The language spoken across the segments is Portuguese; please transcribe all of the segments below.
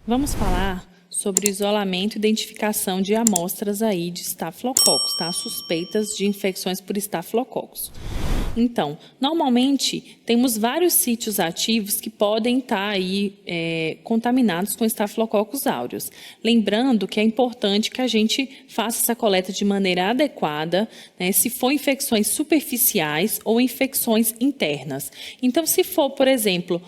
Vamos falar sobre o isolamento e identificação de amostras aí de estafilococcus, tá? Suspeitas de infecções por estafilococcus. Então, normalmente, temos vários sítios ativos que podem estar aí contaminados com estafilococcus aureus. Lembrando que é importante que a gente faça essa coleta de maneira adequada, né, se for infecções superficiais ou infecções internas. Então, se for, por exemplo,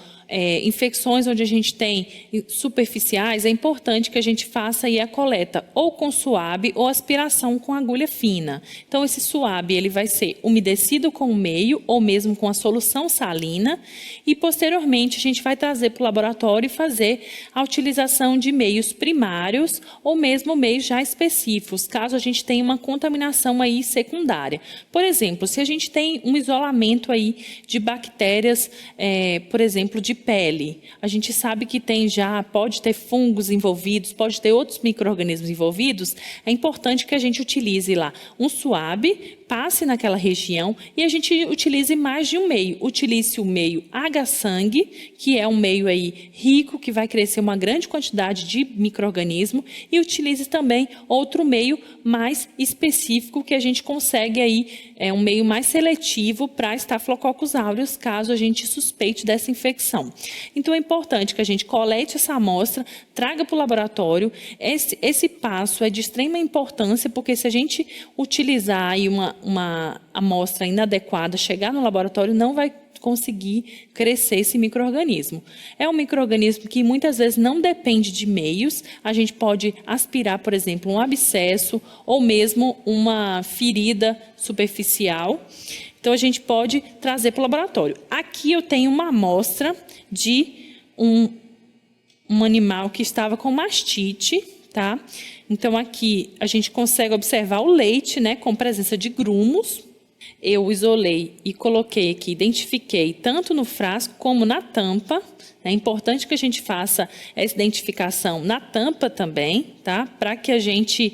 infecções onde a gente tem superficiais, é importante que a gente faça aí a coleta ou com suave ou aspiração com agulha fina. Então, esse suave ele vai ser umedecido com o meio ou mesmo com a solução salina e, posteriormente, a gente vai trazer para o laboratório e fazer a utilização de meios primários ou mesmo meios já específicos, caso a gente tenha uma contaminação aí secundária. Por exemplo, se a gente tem um isolamento aí de bactérias, por exemplo, de pele. A gente sabe que pode ter fungos envolvidos, pode ter outros micro-organismos envolvidos. É importante que a gente utilize lá um suave, passe naquela região e a gente utilize mais de um meio. Utilize o meio H-sangue, que é um meio aí rico, que vai crescer uma grande quantidade de micro-organismo, e utilize também outro meio mais específico que a gente consegue aí, um meio mais seletivo para estafilococcus aureus, caso a gente suspeite dessa infecção. Então, é importante que a gente colete essa amostra, traga para o laboratório. Esse passo é de extrema importância, porque se a gente utilizar aí uma amostra inadequada, chegar no laboratório, não vai conseguir crescer esse micro-organismo. É um micro-organismo que muitas vezes não depende de meios. A gente pode aspirar, por exemplo, um abscesso ou mesmo uma ferida superficial. Então, a gente pode trazer para o laboratório. Aqui eu tenho uma amostra de um animal que estava com mastite, tá? Então, aqui a gente consegue observar o leite, né, com presença de grumos. Eu isolei e coloquei aqui, identifiquei tanto no frasco como na tampa. É importante que a gente faça essa identificação na tampa também, tá? Para que a gente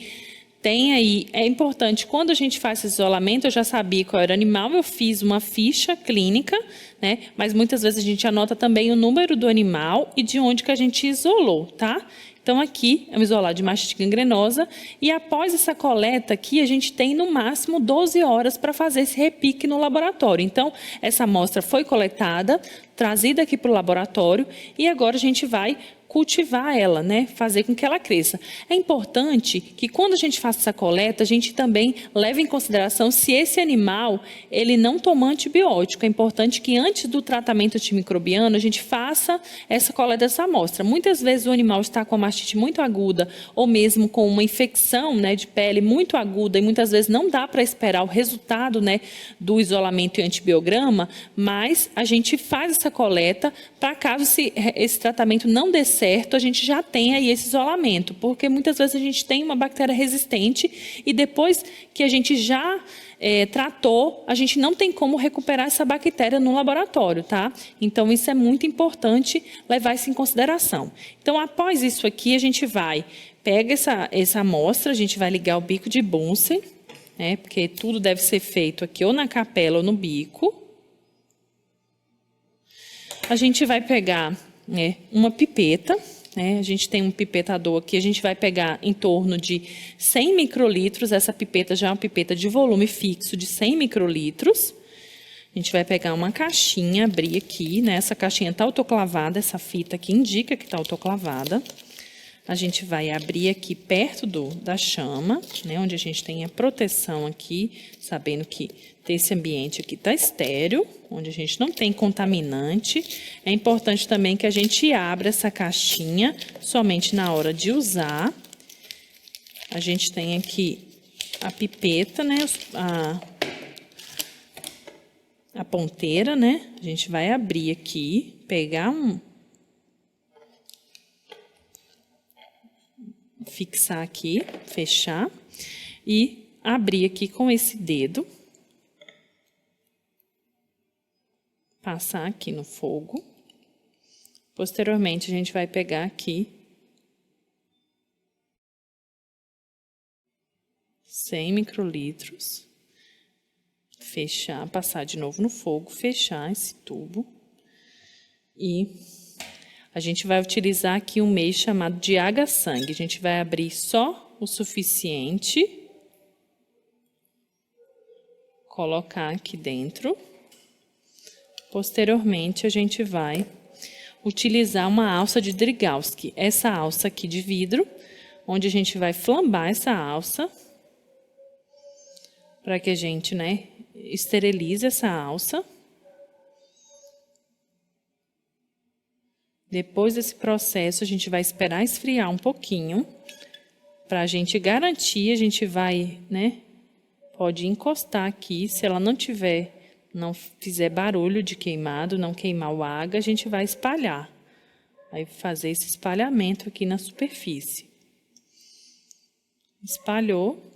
tenha aí. É importante, quando a gente faz esse isolamento, eu já sabia qual era o animal, eu fiz uma ficha clínica, né? Mas muitas vezes a gente anota também o número do animal e de onde que a gente isolou, tá? Então, aqui é um isolado de mastite gangrenosa e após essa coleta aqui, a gente tem no máximo 12 horas para fazer esse repique no laboratório. Então, essa amostra foi coletada, trazida aqui para o laboratório e agora a gente vai cultivar ela, né? Fazer com que ela cresça. É importante que quando a gente faça essa coleta, a gente também leve em consideração se esse animal ele não toma antibiótico. É importante que antes do tratamento antimicrobiano a gente faça essa coleta dessa amostra. Muitas vezes o animal está com a mastite muito aguda ou mesmo com uma infecção, né, de pele muito aguda e muitas vezes não dá para esperar o resultado, né, do isolamento e antibiograma, mas a gente faz essa coleta para caso esse tratamento não dê certo, a gente já tem aí esse isolamento, porque muitas vezes a gente tem uma bactéria resistente e depois que a gente já tratou, a gente não tem como recuperar essa bactéria no laboratório, tá? Então, isso é muito importante levar isso em consideração. Então, após isso aqui, a gente pega essa amostra, a gente vai ligar o bico de Bunsen, né? Porque tudo deve ser feito aqui ou na capela ou no bico. A gente vai pegar, né, uma pipeta, né, a gente tem um pipetador aqui, a gente vai pegar em torno de 100 microlitros, essa pipeta já é uma pipeta de volume fixo de 100 microlitros. A gente vai pegar uma caixinha, abrir aqui, né, essa caixinha está autoclavada, essa fita aqui indica que está autoclavada. A gente vai abrir aqui perto da chama, né, onde a gente tem a proteção aqui, sabendo que esse ambiente aqui está estéril, onde a gente não tem contaminante. É importante também que a gente abra essa caixinha somente na hora de usar. A gente tem aqui a pipeta, né, a ponteira, né? A gente vai abrir aqui, pegar fixar aqui, fechar e abrir aqui com esse dedo. Passar aqui no fogo. Posteriormente, a gente vai pegar aqui 100 microlitros, fechar, passar de novo no fogo, fechar esse tubo e A gente vai utilizar aqui um meio chamado de H-Sangue. A gente vai abrir só o suficiente, colocar aqui dentro. Posteriormente, a gente vai utilizar uma alça de Drygalski. Essa alça aqui de vidro, onde a gente vai flambar essa alça, para que a gente, né, esterilize essa alça. Depois desse processo, a gente vai esperar esfriar um pouquinho, para a gente garantir, a gente vai, né, pode encostar aqui, se ela não fizer barulho de queimado, não queimar o AGA, a gente vai espalhar. Vai fazer esse espalhamento aqui na superfície. Espalhou.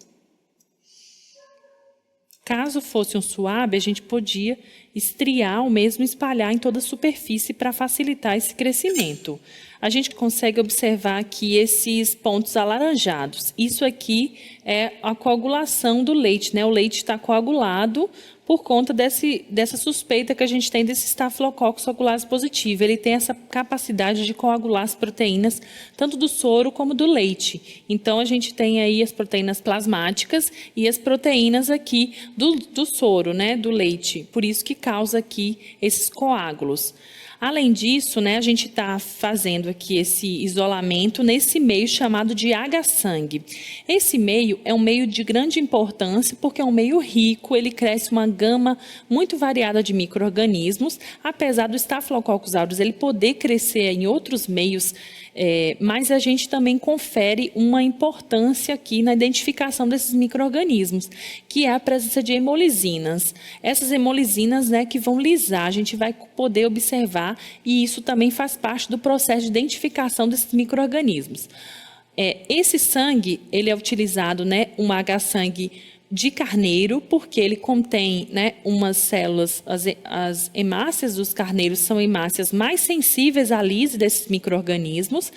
Caso fosse um suave, a gente podia estriar ou mesmo espalhar em toda a superfície para facilitar esse crescimento. A gente consegue observar aqui esses pontos alaranjados. Isso aqui é a coagulação do leite, né? O leite está coagulado por conta dessa suspeita que a gente tem desse Staphylococcus aureus positivo. Ele tem essa capacidade de coagular as proteínas, tanto do soro como do leite. Então, a gente tem aí as proteínas plasmáticas e as proteínas aqui do soro, né, do leite. Por isso que causa aqui esses coágulos. Além disso, né, a gente está fazendo aqui esse isolamento nesse meio chamado de H-Sangue. Esse meio é um meio de grande importância porque é um meio rico, ele cresce uma gama muito variada de micro-organismos, apesar do Staphylococcus aureus ele poder crescer em outros meios, mas a gente também confere uma importância aqui na identificação desses micro-organismos, que é a presença de hemolisinas. Essas hemolisinas, né, que vão lisar, a gente vai poder observar, e isso também faz parte do processo de identificação desses micro-organismos. Esse sangue, ele é utilizado, né, um H-Sangue de carneiro, porque ele contém, né, umas células, as hemácias dos carneiros são hemácias mais sensíveis à lise desses micro-organismos,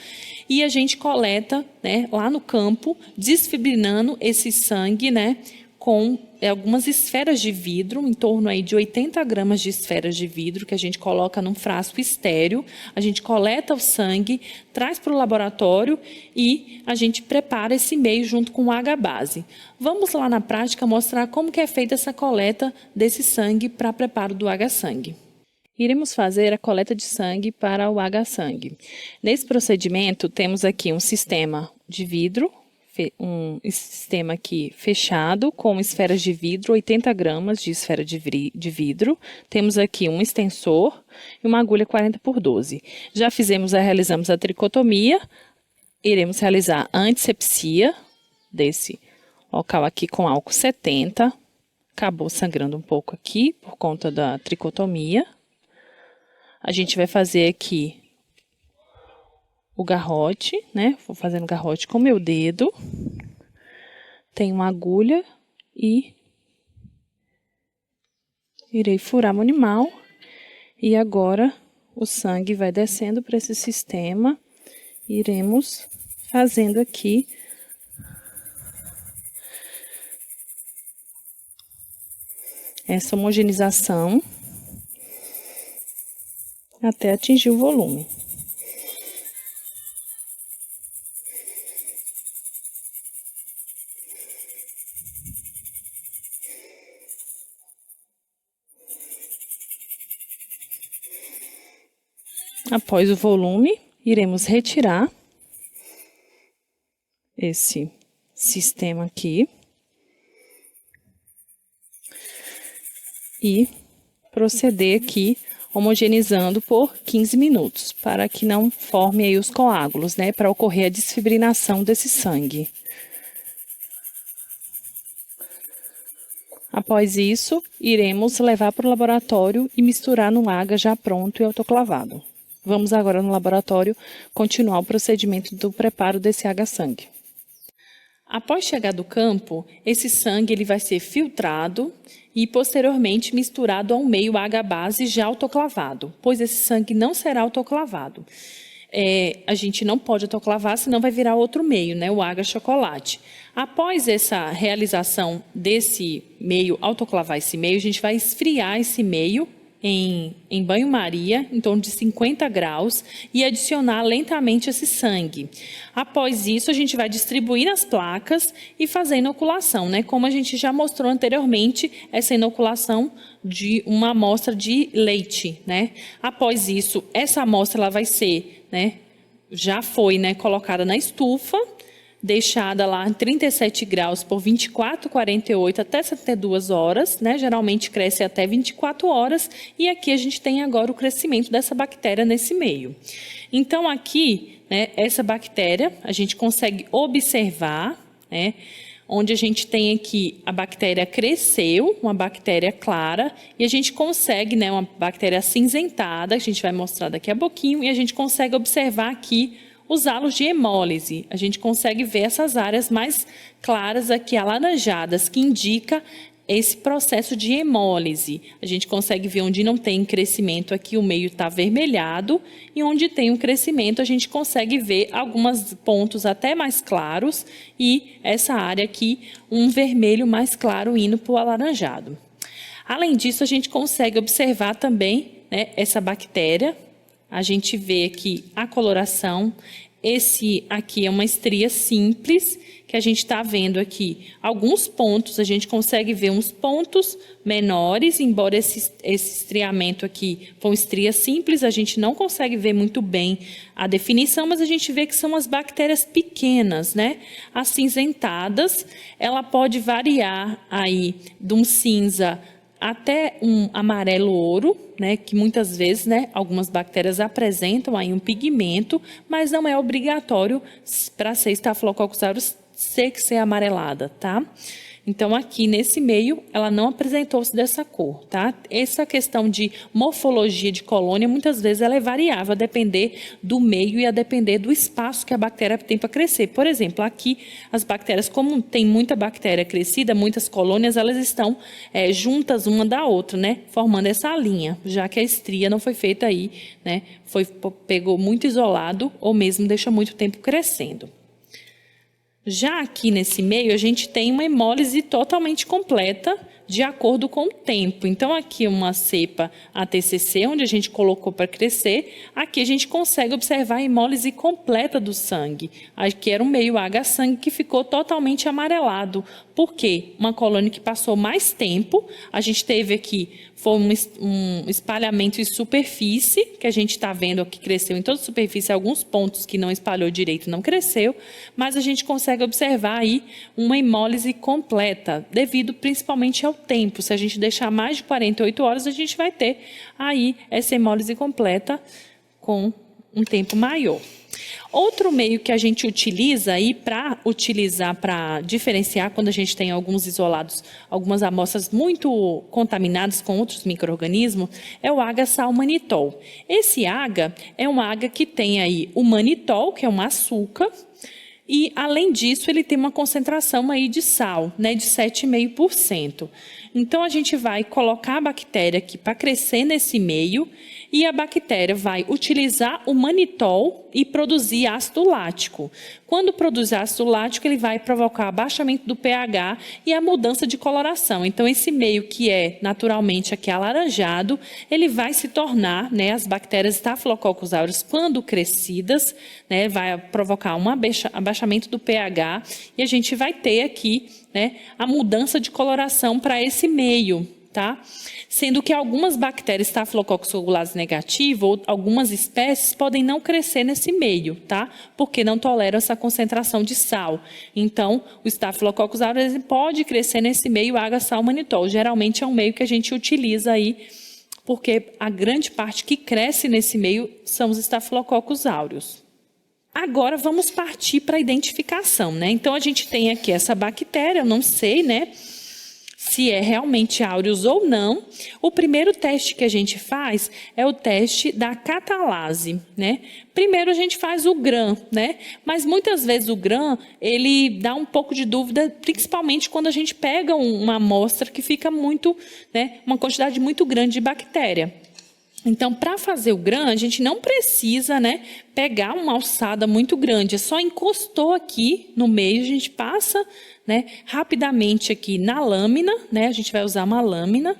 e a gente coleta, né, lá no campo, desfibrinando esse sangue, né, com algumas esferas de vidro, em torno aí de 80 gramas de esferas de vidro, que a gente coloca num frasco estéril, a gente coleta o sangue, traz para o laboratório e a gente prepara esse meio junto com o H-base. Vamos lá na prática mostrar como que é feita essa coleta desse sangue para preparo do H-Sangue. Iremos fazer a coleta de sangue para o H-Sangue. Nesse procedimento, temos aqui um sistema de vidro, um sistema aqui fechado com esferas de vidro, 80 gramas de esfera de vidro. Temos aqui um extensor e uma agulha 40 por 12. Já realizamos a tricotomia. Iremos realizar a antisepsia desse local aqui com álcool 70. Acabou sangrando um pouco aqui por conta da tricotomia. A gente vai fazer aqui o garrote, né? Vou fazendo garrote com meu dedo. Tem uma agulha e irei furar o animal. E agora o sangue vai descendo para esse sistema. Iremos fazendo aqui essa homogeneização até atingir o volume. Após o volume, iremos retirar esse sistema aqui e proceder aqui homogeneizando por 15 minutos, para que não forme aí os coágulos, né, para ocorrer a desfibrinação desse sangue. Após isso, iremos levar para o laboratório e misturar no AGA já pronto e autoclavado. Vamos agora no laboratório continuar o procedimento do preparo desse H-Sangue. Após chegar do campo, esse sangue ele vai ser filtrado e posteriormente misturado a um meio H-base já autoclavado, pois esse sangue não será autoclavado. A gente não pode autoclavar, senão vai virar outro meio, né, o H-chocolate. Após essa realização desse meio, autoclavar esse meio, a gente vai esfriar esse meio em banho-maria, em torno de 50 graus, e adicionar lentamente esse sangue. Após isso, a gente vai distribuir nas placas e fazer a inoculação, né? Como a gente já mostrou anteriormente, essa inoculação de uma amostra de leite, né? Após isso, essa amostra ela vai ser, né, já foi, né, colocada na estufa, deixada lá em 37 graus por 24, 48 até 72 horas, né? Geralmente cresce até 24 horas, e aqui a gente tem agora o crescimento dessa bactéria nesse meio. Então aqui, né, essa bactéria a gente consegue observar, né, onde a gente tem aqui a bactéria cresceu, uma bactéria clara, e a gente consegue, né, uma bactéria acinzentada, que a gente vai mostrar daqui a pouquinho, e a gente consegue observar aqui os halos de hemólise. A gente consegue ver essas áreas mais claras aqui, alaranjadas, que indica esse processo de hemólise. A gente consegue ver onde não tem crescimento aqui, o meio está avermelhado, e onde tem um crescimento, a gente consegue ver alguns pontos até mais claros, e essa área aqui, um vermelho mais claro indo para o alaranjado. Além disso, a gente consegue observar também, né, essa bactéria. A gente vê aqui a coloração. Esse aqui é uma estria simples, que a gente está vendo aqui alguns pontos, a gente consegue ver uns pontos menores, embora esse estriamento aqui for uma estria simples, a gente não consegue ver muito bem a definição, mas a gente vê que são as bactérias pequenas, né? Acinzentadas, ela pode variar aí de um cinza até um amarelo ouro, né, que muitas vezes, né, algumas bactérias apresentam aí um pigmento, mas não é obrigatório para ser Staphylococcus aureus ser amarelada, tá? Então, aqui nesse meio, ela não apresentou-se dessa cor, tá? Essa questão de morfologia de colônia, muitas vezes ela é variável, a depender do meio e a depender do espaço que a bactéria tem para crescer. Por exemplo, aqui, as bactérias, como tem muita bactéria crescida, muitas colônias, elas estão juntas uma da outra, né? Formando essa linha, já que a estria não foi feita aí, né? Pegou muito isolado ou mesmo deixa muito tempo crescendo. Já aqui nesse meio, a gente tem uma hemólise totalmente completa, de acordo com o tempo. Então, aqui uma cepa ATCC, onde a gente colocou para crescer. Aqui a gente consegue observar a hemólise completa do sangue. Aqui era um meio H-sangue que ficou totalmente amarelado. Por quê? Uma colônia que passou mais tempo. A gente teve aqui, foi um espalhamento em superfície, que a gente está vendo aqui, cresceu em toda a superfície, alguns pontos que não espalhou direito não cresceu, mas a gente consegue observar aí uma hemólise completa, devido principalmente ao tempo. Se a gente deixar mais de 48 horas, a gente vai ter aí essa hemólise completa com um tempo maior. Outro meio que a gente utiliza aí para diferenciar quando a gente tem alguns isolados, algumas amostras muito contaminadas com outros micro-organismos, é o agar-sal-manitol. Esse agar é um agar que tem aí o manitol, que é um açúcar, e, além disso, ele tem uma concentração aí de sal, né, de 7,5%. Então, a gente vai colocar a bactéria aqui para crescer nesse meio, e a bactéria vai utilizar o manitol e produzir ácido lático. Quando produzir ácido lático, ele vai provocar abaixamento do pH e a mudança de coloração. Então, esse meio que é naturalmente aqui alaranjado, ele vai se tornar, né, as bactérias Staphylococcus aureus, quando crescidas, né, vai provocar um abaixamento do pH, e a gente vai ter aqui, né, a mudança de coloração para esse meio, tá? Sendo que algumas bactérias Staphylococcus coagulase negativo ou algumas espécies podem não crescer nesse meio, tá? Porque não toleram essa concentração de sal. Então, o Staphylococcus aureus pode crescer nesse meio agar-sal-manitol. Geralmente é um meio que a gente utiliza aí, porque a grande parte que cresce nesse meio são os Staphylococcus aureus. Agora vamos partir para a identificação, né? Então, a gente tem aqui essa bactéria, eu não sei, né, se é realmente aureus ou não. O primeiro teste que a gente faz é o teste da catalase, né? Primeiro a gente faz o GRAM, né? Mas muitas vezes o GRAM, ele dá um pouco de dúvida, principalmente quando a gente pega uma amostra que fica muito, né, uma quantidade muito grande de bactéria. Então, para fazer o GRAM, a gente não precisa, né, pegar uma alçada muito grande. É só encostou aqui no meio, a gente passa, né, rapidamente aqui na lâmina, né, a gente vai usar uma lâmina,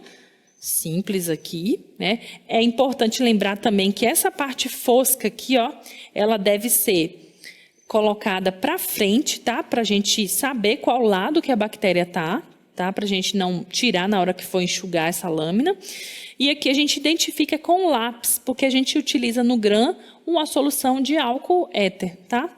simples aqui, né? É importante lembrar também que essa parte fosca aqui, ó, ela deve ser colocada para frente, tá? Para a gente saber qual lado que a bactéria tá? Para a gente não tirar na hora que for enxugar essa lâmina. E aqui a gente identifica com o lápis, porque a gente utiliza no GRAM uma solução de álcool éter, tá?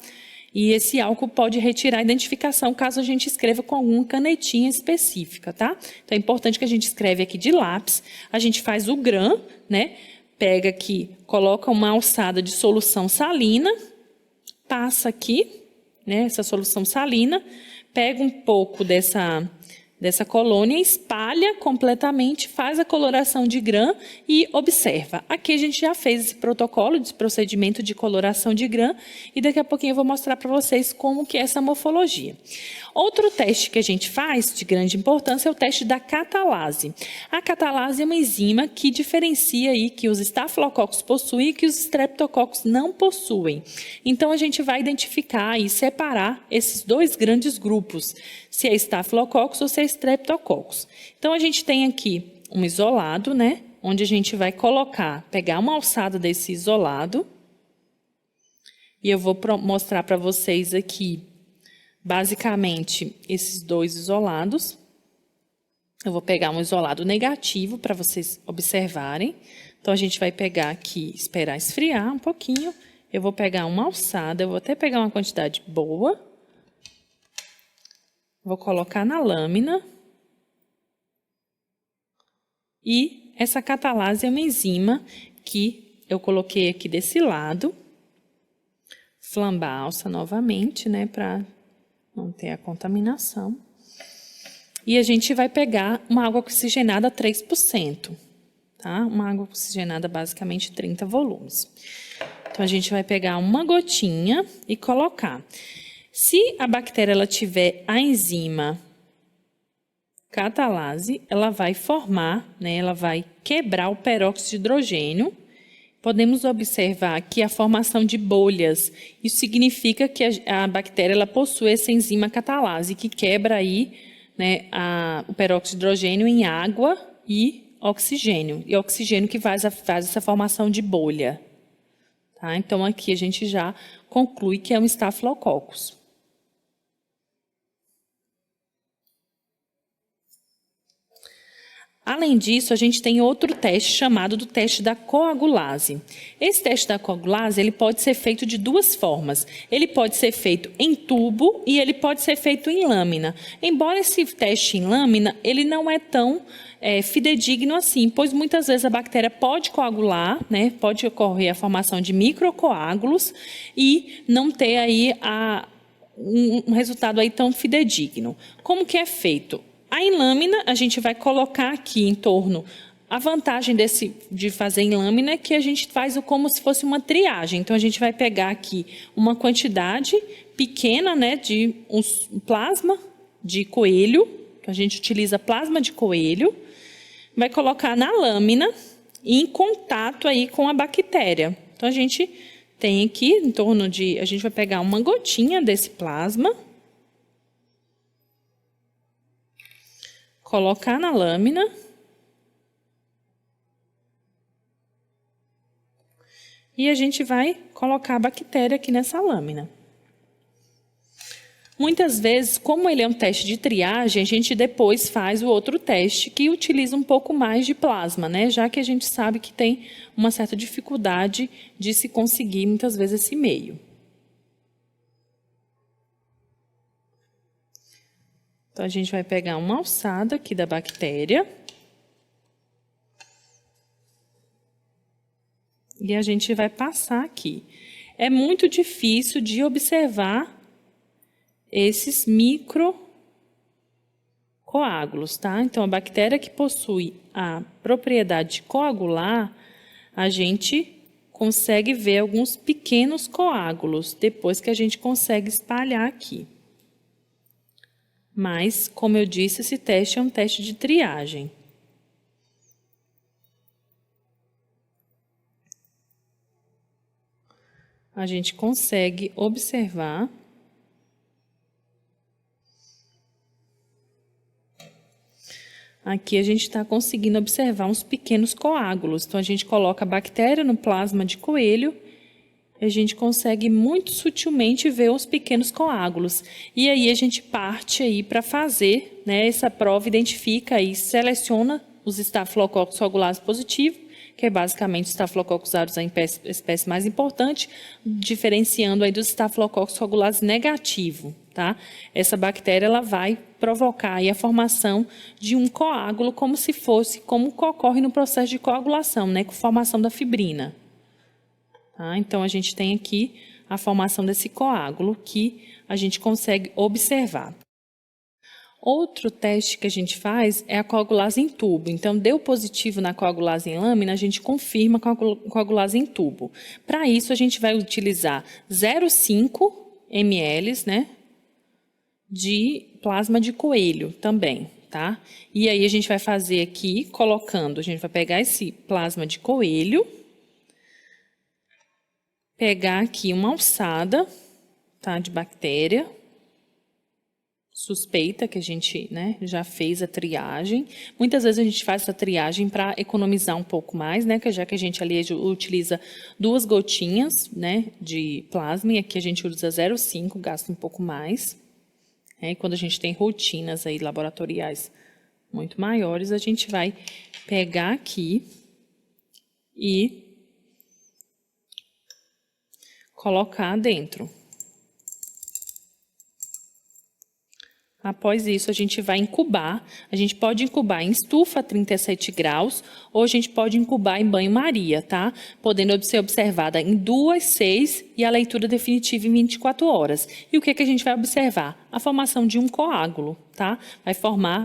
E esse álcool pode retirar a identificação caso a gente escreva com alguma canetinha específica, tá? Então é importante que a gente escreve aqui de lápis, a gente faz o GRAM, né? Pega aqui, coloca uma alçada de solução salina, passa aqui, né, essa solução salina, pega um pouco dessa colônia, espalha completamente, faz a coloração de GRAM e observa. Aqui a gente já fez esse protocolo de procedimento de coloração de GRAM e daqui a pouquinho eu vou mostrar para vocês como que é essa morfologia. Outro teste que a gente faz, de grande importância, é o teste da catalase. A catalase é uma enzima que diferencia aí que os estafilococcus possuem e que os streptococcus não possuem. Então, a gente vai identificar e separar esses dois grandes grupos, se é estafilococcus ou se é streptococcus. Então, a gente tem aqui um isolado, né, onde a gente vai pegar uma alçada desse isolado, e eu vou mostrar para vocês aqui basicamente, esses dois isolados. Eu vou pegar um isolado negativo para vocês observarem. Então, a gente vai pegar aqui, esperar esfriar um pouquinho. Eu vou pegar uma alçada, eu vou até pegar uma quantidade boa. Vou colocar na lâmina. E essa catalase é uma enzima que eu coloquei aqui desse lado. Flambar a alça novamente, né, para não ter a contaminação. E a gente vai pegar uma água oxigenada 3%, tá? Uma água oxigenada basicamente 30 volumes. Então, a gente vai pegar uma gotinha e colocar. Se a bactéria ela tiver a enzima catalase, ela vai formar, né, ela vai quebrar o peróxido de hidrogênio. Podemos observar aqui a formação de bolhas. Isso significa que a bactéria ela possui essa enzima catalase, que quebra aí, né, o peróxido de hidrogênio em água e oxigênio. E oxigênio que faz essa formação de bolha. Tá? Então, aqui a gente já conclui que é um estafilococcus. Além disso, a gente tem outro teste chamado do teste da coagulase. Esse teste da coagulase ele pode ser feito de duas formas. Ele pode ser feito em tubo e ele pode ser feito em lâmina. Embora esse teste em lâmina ele não é tão fidedigno assim, pois muitas vezes a bactéria pode coagular, né, pode ocorrer a formação de microcoágulos e não ter aí um resultado aí tão fidedigno. Como que é feito? Aí, em lâmina, a gente vai colocar aqui em torno. A vantagem de fazer em lâmina é que a gente faz como se fosse uma triagem. Então, a gente vai pegar aqui uma quantidade pequena, né, de um plasma de coelho, que a gente utiliza plasma de coelho, vai colocar na lâmina e em contato aí com a bactéria. Então, a gente tem aqui em torno de. A gente vai pegar uma gotinha desse plasma. Colocar na lâmina. E a gente vai colocar a bactéria aqui nessa lâmina. Muitas vezes, como ele é um teste de triagem, a gente depois faz o outro teste que utiliza um pouco mais de plasma, né? Já que a gente sabe que tem uma certa dificuldade de se conseguir muitas vezes esse meio. Então, a gente vai pegar uma alçada aqui da bactéria. E a gente vai passar aqui. É muito difícil de observar esses microcoágulos, tá? Então, a bactéria que possui a propriedade de coagular, a gente consegue ver alguns pequenos coágulos, depois que a gente consegue espalhar aqui. Mas, como eu disse, esse teste é um teste de triagem. A gente consegue observar Aqui a gente está conseguindo observar uns pequenos coágulos. Então, a gente coloca a bactéria no plasma de coelho e a gente consegue muito sutilmente ver os pequenos coágulos. E aí a gente parte aí para fazer, né, essa prova, identifica e seleciona os estafilococcus coagulados positivos, que é basicamente o Staphylococcus aureus, a espécie mais importante, diferenciando aí dos Staphylococcus coagulados negativo, tá? Essa bactéria ela vai provocar aí a formação de um coágulo, como se fosse, como ocorre no processo de coagulação, né, com formação da fibrina. Tá? Então, a gente tem aqui a formação desse coágulo que a gente consegue observar. Outro teste que a gente faz é a coagulase em tubo. Então, deu positivo na coagulase em lâmina, a gente confirma com a coagulase em tubo. Para isso, a gente vai utilizar 0,5 ml, né, de plasma de coelho também, tá? E aí, a gente vai fazer aqui, colocando, a gente vai pegar esse plasma de coelho, pegar aqui uma alçada, tá, de bactéria suspeita, que a gente, né, já fez a triagem. Muitas vezes a gente faz essa triagem para economizar um pouco mais, né, já que a gente ali utiliza 2 gotinhas, né, de plasma, e aqui a gente usa 0,5, gasta um pouco mais. E quando a gente tem rotinas aí laboratoriais muito maiores, a gente vai pegar aqui e colocar dentro. Após isso, a gente vai incubar. A gente pode incubar em estufa a 37 graus ou a gente pode incubar em banho-maria, tá? Podendo ser observada em 2, 6 e a leitura definitiva em 24 horas. E o que a gente vai observar? A formação de um coágulo, tá?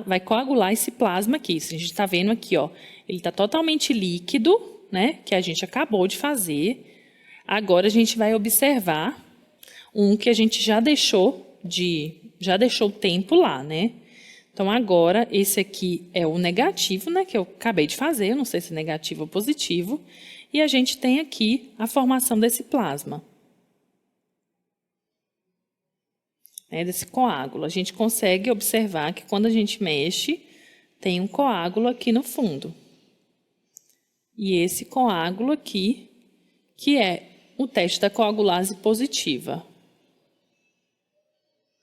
Vai coagular esse plasma aqui. Isso a gente está vendo aqui, ó. Ele está totalmente líquido, né? Que a gente acabou de fazer. Agora, a gente vai observar um que a gente já deixou o tempo lá, né? Então, agora, esse aqui é o negativo, né? Que eu acabei de fazer, eu não sei se é negativo ou positivo. E a gente tem aqui a formação desse plasma. Desse coágulo. A gente consegue observar que quando a gente mexe, tem um coágulo aqui no fundo. E esse coágulo aqui, que é o teste da coagulase positiva.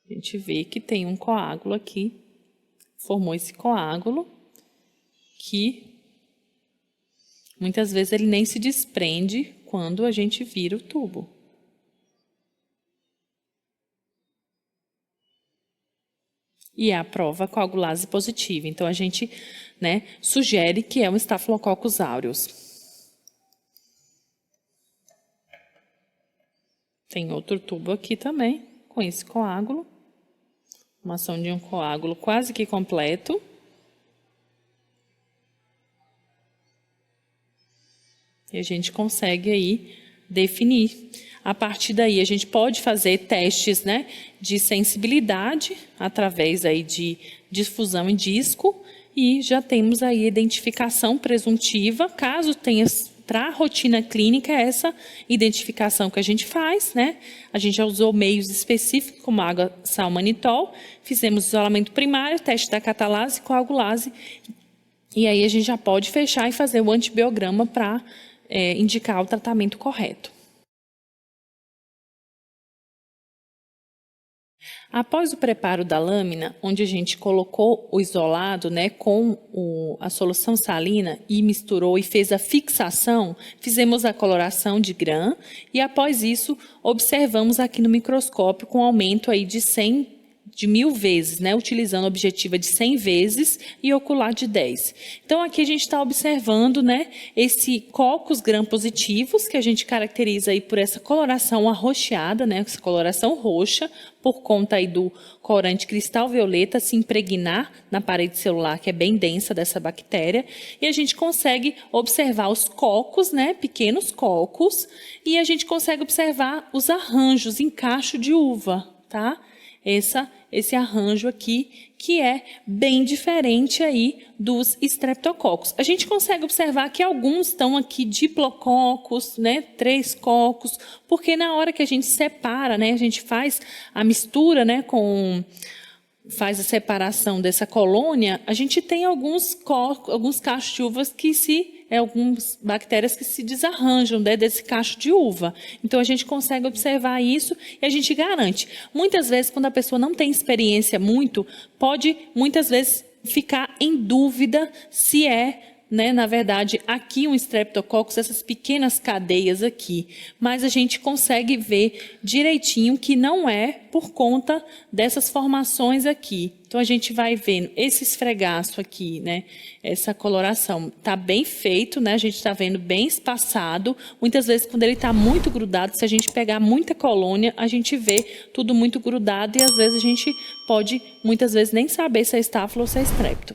A gente vê que tem um coágulo aqui, formou esse coágulo, que muitas vezes ele nem se desprende quando a gente vira o tubo. E é a prova coagulase positiva. Então, a gente, né, sugere que é um Staphylococcus aureus. Tem outro tubo aqui também, com esse coágulo. Formação de um coágulo quase que completo. E a gente consegue aí definir. A partir daí, a gente pode fazer testes, né, de sensibilidade através aí de difusão em disco e já temos aí identificação presuntiva, caso tenha. Para a rotina clínica, essa identificação que a gente faz, né? A gente já usou meios específicos, como água, sal, manitol, fizemos isolamento primário, teste da catalase, coagulase, e aí a gente já pode fechar e fazer o antibiograma para indicar o tratamento correto. Após o preparo da lâmina, onde a gente colocou o isolado, né, com a solução salina e misturou e fez a fixação, fizemos a coloração de Gram e após isso observamos aqui no microscópio com aumento aí de 1000 vezes, né, utilizando objetiva de 100 vezes e ocular de 10. Então, aqui a gente está observando, né, esse cocos gram-positivos, que a gente caracteriza aí por essa coloração arroxeada, né, essa coloração roxa, por conta aí do corante cristal violeta se impregnar na parede celular, que é bem densa dessa bactéria, e a gente consegue observar os cocos, né, pequenos cocos, e a gente consegue observar os arranjos em cacho de uva, tá? Esse arranjo aqui, que é bem diferente aí dos estreptococos. A gente consegue observar que alguns estão aqui diplococos, né, 3 cocos, porque na hora que a gente separa, né, a gente faz a mistura, né, com faz a separação dessa colônia, a gente tem alguns cachos de uvas algumas bactérias que se desarranjam, né, desse cacho de uva. Então, a gente consegue observar isso e a gente garante. Muitas vezes, quando a pessoa não tem experiência pode, muitas vezes, ficar em dúvida se né, na verdade, aqui um Streptococcus, essas pequenas cadeias aqui, mas a gente consegue ver direitinho que não é por conta dessas formações aqui. Então, a gente vai vendo esse esfregaço aqui, né, essa coloração está bem feito, né, a gente está vendo bem espaçado. Muitas vezes, quando ele está muito grudado, se a gente pegar muita colônia, a gente vê tudo muito grudado e, às vezes, a gente pode, muitas vezes, nem saber se é Staphylo ou se é Strepto.